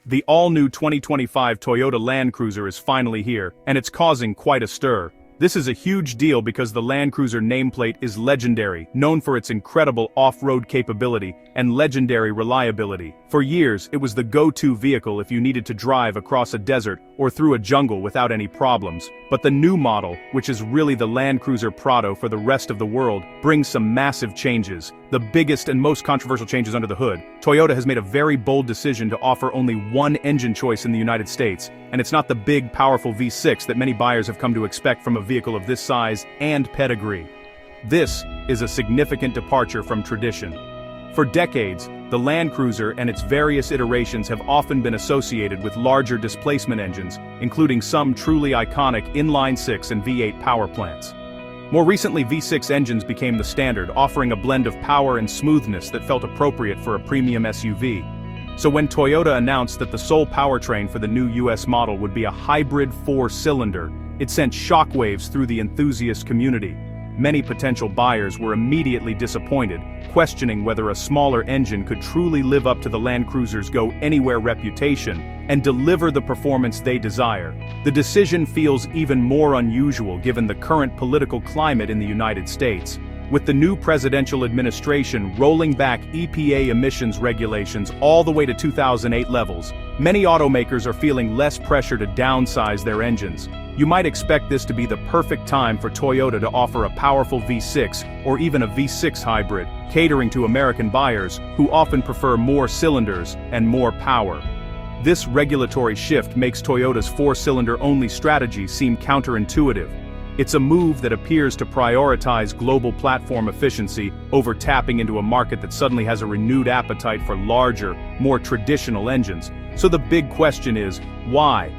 The all-new 2025 Toyota Land Cruiser is finally here, and it's causing quite a stir. This is a huge deal because the Land Cruiser nameplate is legendary, known for its incredible off-road capability and legendary reliability. For years, it was the go-to vehicle if you needed to drive across a desert or through a jungle without any problems. But the new model, which is really the Land Cruiser Prado for the rest of the world, brings some massive changes. The biggest and most controversial changes under the hood. Toyota has made a very bold decision to offer only one engine choice in the United States, and it's not the big, powerful V6 that many buyers have come to expect from a vehicle of this size and pedigree. This is a significant departure from tradition. For decades, the Land Cruiser and its various iterations have often been associated with larger displacement engines, including some truly iconic inline-6 and V8 power plants. More recently, V6 engines became the standard, offering a blend of power and smoothness that felt appropriate for a premium SUV. So when Toyota announced that the sole powertrain for the new US model would be a hybrid 4-cylinder, it sent shockwaves through the enthusiast community. Many potential buyers were immediately disappointed, questioning whether a smaller engine could truly live up to the Land Cruiser's go-anywhere reputation and deliver the performance they desire. The decision feels even more unusual given the current political climate in the United States. With the new presidential administration rolling back EPA emissions regulations all the way to 2008 levels, many automakers are feeling less pressure to downsize their engines. You might expect this to be the perfect time for Toyota to offer a powerful V6 or even a V6 hybrid, catering to American buyers who often prefer more cylinders and more power. This regulatory shift makes Toyota's 4-cylinder-only strategy seem counterintuitive. It's a move that appears to prioritize global platform efficiency over tapping into a market that suddenly has a renewed appetite for larger, more traditional engines. So the big question is, why?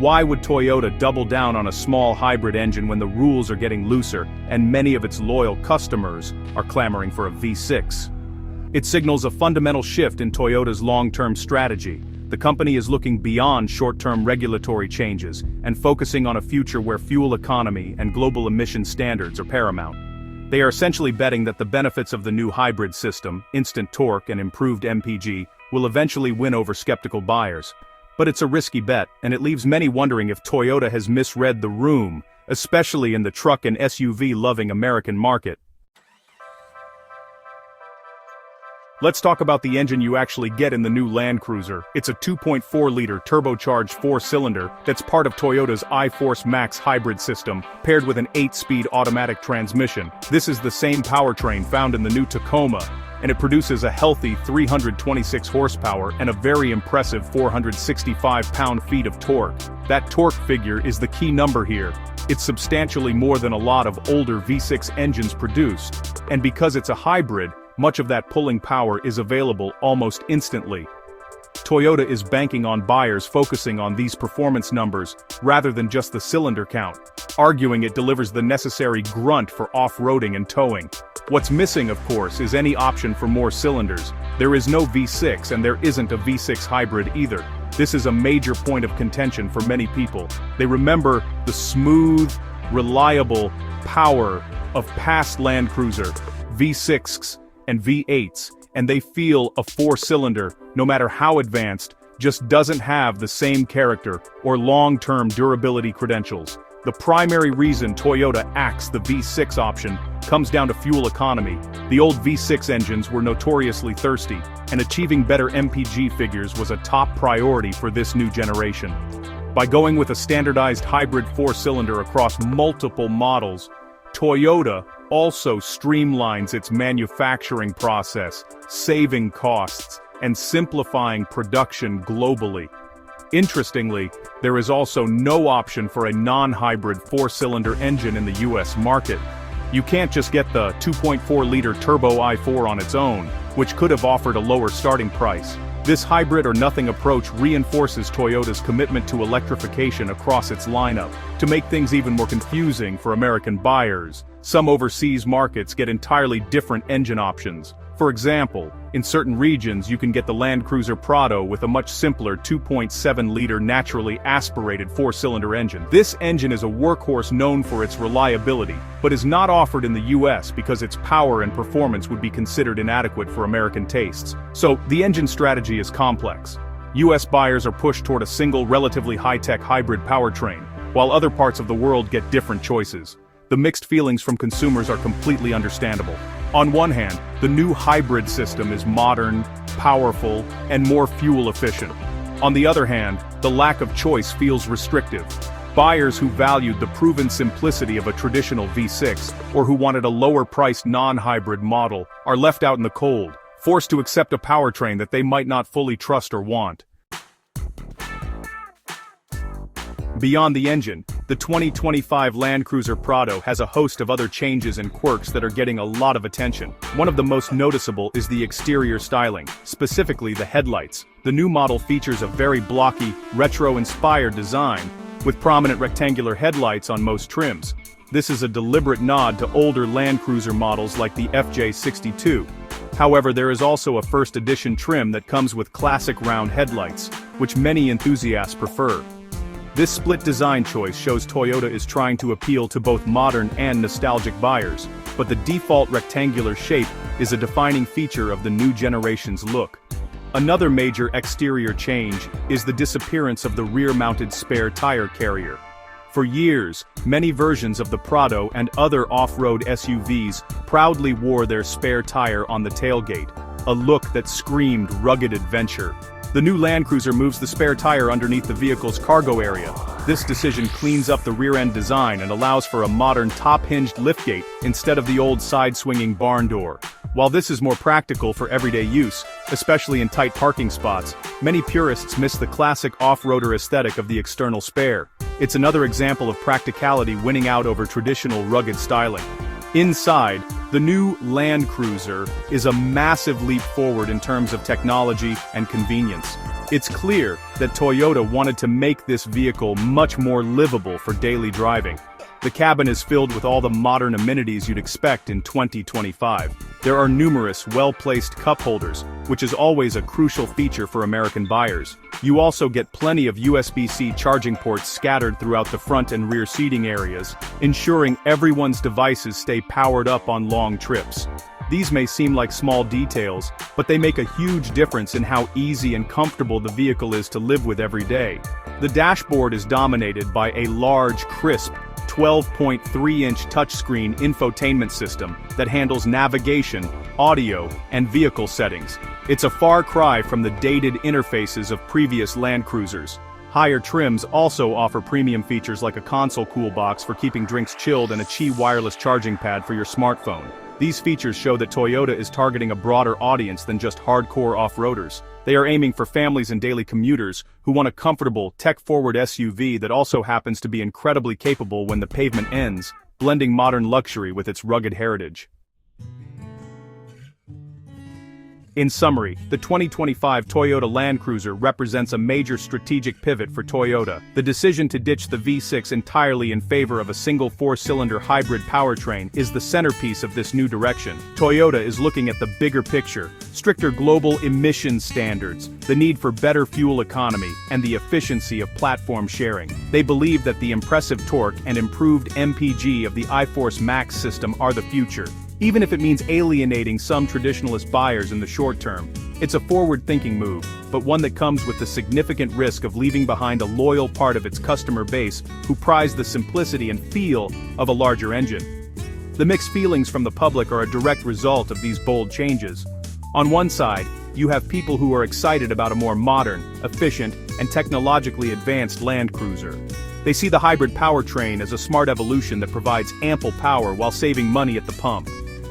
Why would Toyota double down on a small hybrid engine when the rules are getting looser and many of its loyal customers are clamoring for a V6? It signals a fundamental shift in Toyota's long-term strategy. The company is looking beyond short-term regulatory changes and focusing on a future where fuel economy and global emission standards are paramount. They are essentially betting that the benefits of the new hybrid system, instant torque and improved MPG, will eventually win over skeptical buyers. But it's a risky bet, and it leaves many wondering if Toyota has misread the room, especially in the truck and SUV-loving American market. Let's talk about the engine you actually get in the new Land Cruiser. It's a 2.4-liter turbocharged 4-cylinder that's part of Toyota's iForce Max hybrid system, paired with an 8-speed automatic transmission. This is the same powertrain found in the new Tacoma, and it produces a healthy 326 horsepower and a very impressive 465 pound-feet of torque. That torque figure is the key number here. It's substantially more than a lot of older V6 engines produced, and because it's a hybrid, much of that pulling power is available almost instantly. Toyota is banking on buyers focusing on these performance numbers rather than just the cylinder count, arguing it delivers the necessary grunt for off-roading and towing. What's missing, of course, is any option for more cylinders. There is no V6 and there isn't a V6 hybrid either. This is a major point of contention for many people. They remember the smooth, reliable power of past Land Cruiser, V6s, and V8s, and they feel a 4-cylinder, no matter how advanced, just doesn't have the same character or long-term durability credentials. The primary reason Toyota axed the V6 option comes down to fuel economy. The old V6 engines were notoriously thirsty, and achieving better MPG figures was a top priority for this new generation. By going with a standardized hybrid 4-cylinder across multiple models, Toyota also streamlines its manufacturing process, saving costs and simplifying production globally. Interestingly, there is also no option for a non-hybrid 4-cylinder engine in the US market. You can't just get the 2.4-liter turbo i4 on its own, which could have offered a lower starting price. This hybrid-or-nothing approach reinforces Toyota's commitment to electrification across its lineup. To make things even more confusing for American buyers, some overseas markets get entirely different engine options. For example, in certain regions you can get the Land Cruiser Prado with a much simpler 2.7-liter naturally aspirated 4-cylinder engine. This engine is a workhorse known for its reliability, but is not offered in the US because its power and performance would be considered inadequate for American tastes. So, the engine strategy is complex. US buyers are pushed toward a single relatively high-tech hybrid powertrain, while other parts of the world get different choices. The mixed feelings from consumers are completely understandable. On one hand, the new hybrid system is modern, powerful, and more fuel efficient. On the other hand, the lack of choice feels restrictive. Buyers who valued the proven simplicity of a traditional V6, or who wanted a lower-priced non-hybrid model, are left out in the cold, forced to accept a powertrain that they might not fully trust or want. Beyond the engine, the 2025 Land Cruiser Prado has a host of other changes and quirks that are getting a lot of attention. One of the most noticeable is the exterior styling, specifically the headlights. The new model features a very blocky, retro-inspired design, with prominent rectangular headlights on most trims. This is a deliberate nod to older Land Cruiser models like the FJ62. However, there is also a first edition trim that comes with classic round headlights, which many enthusiasts prefer. This split design choice shows Toyota is trying to appeal to both modern and nostalgic buyers, but the default rectangular shape is a defining feature of the new generation's look. Another major exterior change is the disappearance of the rear-mounted spare tire carrier. For years, many versions of the Prado and other off-road SUVs proudly wore their spare tire on the tailgate, a look that screamed rugged adventure. The new Land Cruiser moves the spare tire underneath the vehicle's cargo area. This decision cleans up the rear-end design and allows for a modern top-hinged liftgate instead of the old side-swinging barn door. While this is more practical for everyday use, especially in tight parking spots, many purists miss the classic off-roader aesthetic of the external spare. It's another example of practicality winning out over traditional rugged styling. Inside, the new Land Cruiser is a massive leap forward in terms of technology and convenience. It's clear that Toyota wanted to make this vehicle much more livable for daily driving. The cabin is filled with all the modern amenities you'd expect in 2025. There are numerous well-placed cup holders, which is always a crucial feature for American buyers. You also get plenty of USB-C charging ports scattered throughout the front and rear seating areas, ensuring everyone's devices stay powered up on long trips. These may seem like small details, but they make a huge difference in how easy and comfortable the vehicle is to live with every day. The dashboard is dominated by a large, crisp, 12.3-inch touchscreen infotainment system that handles navigation, audio, and vehicle settings. It's a far cry from the dated interfaces of previous Land Cruisers. Higher trims also offer premium features like a console cool box for keeping drinks chilled and a Qi wireless charging pad for your smartphone. These features show that Toyota is targeting a broader audience than just hardcore off-roaders. They are aiming for families and daily commuters who want a comfortable, tech-forward SUV that also happens to be incredibly capable when the pavement ends, blending modern luxury with its rugged heritage. In summary, the 2025 Toyota Land Cruiser represents a major strategic pivot for Toyota. The decision to ditch the V6 entirely in favor of a single four-cylinder hybrid powertrain is the centerpiece of this new direction. Toyota is looking at the bigger picture: stricter global emission standards, the need for better fuel economy, and the efficiency of platform sharing. They believe that the impressive torque and improved MPG of the iForce Max system are the future, even if it means alienating some traditionalist buyers in the short term. It's a forward-thinking move, but one that comes with the significant risk of leaving behind a loyal part of its customer base who prize the simplicity and feel of a larger engine. The mixed feelings from the public are a direct result of these bold changes. On one side, you have people who are excited about a more modern, efficient, and technologically advanced Land Cruiser. They see the hybrid powertrain as a smart evolution that provides ample power while saving money at the pump.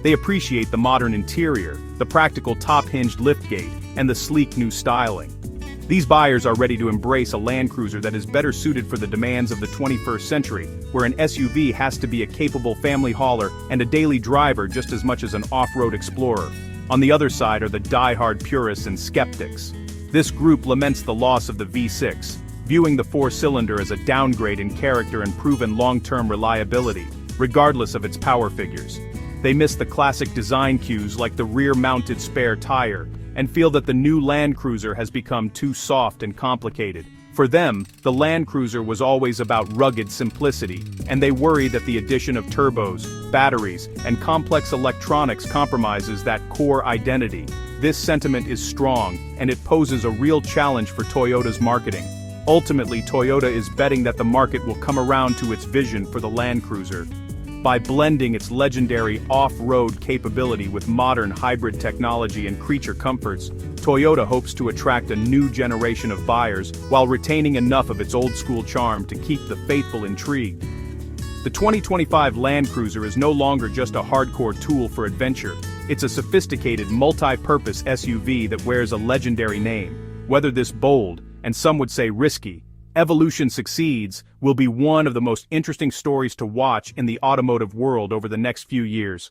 They appreciate the modern interior, the practical top-hinged liftgate, and the sleek new styling. These buyers are ready to embrace a Land Cruiser that is better suited for the demands of the 21st century, where an SUV has to be a capable family hauler and a daily driver just as much as an off-road explorer. On the other side are the die-hard purists and skeptics. This group laments the loss of the V6, viewing the four-cylinder as a downgrade in character and proven long-term reliability, regardless of its power figures. They miss the classic design cues like the rear-mounted spare tire, and feel that the new Land Cruiser has become too soft and complicated. For them, the Land Cruiser was always about rugged simplicity, and they worry that the addition of turbos, batteries, and complex electronics compromises that core identity. This sentiment is strong, and it poses a real challenge for Toyota's marketing. Ultimately, Toyota is betting that the market will come around to its vision for the Land Cruiser. By blending its legendary off-road capability with modern hybrid technology and creature comforts, Toyota hopes to attract a new generation of buyers while retaining enough of its old-school charm to keep the faithful intrigued. The 2025 Land Cruiser is no longer just a hardcore tool for adventure. It's a sophisticated, multi-purpose SUV that wears a legendary name. Whether this bold, and some would say risky, evolution succeeds, will be one of the most interesting stories to watch in the automotive world over the next few years.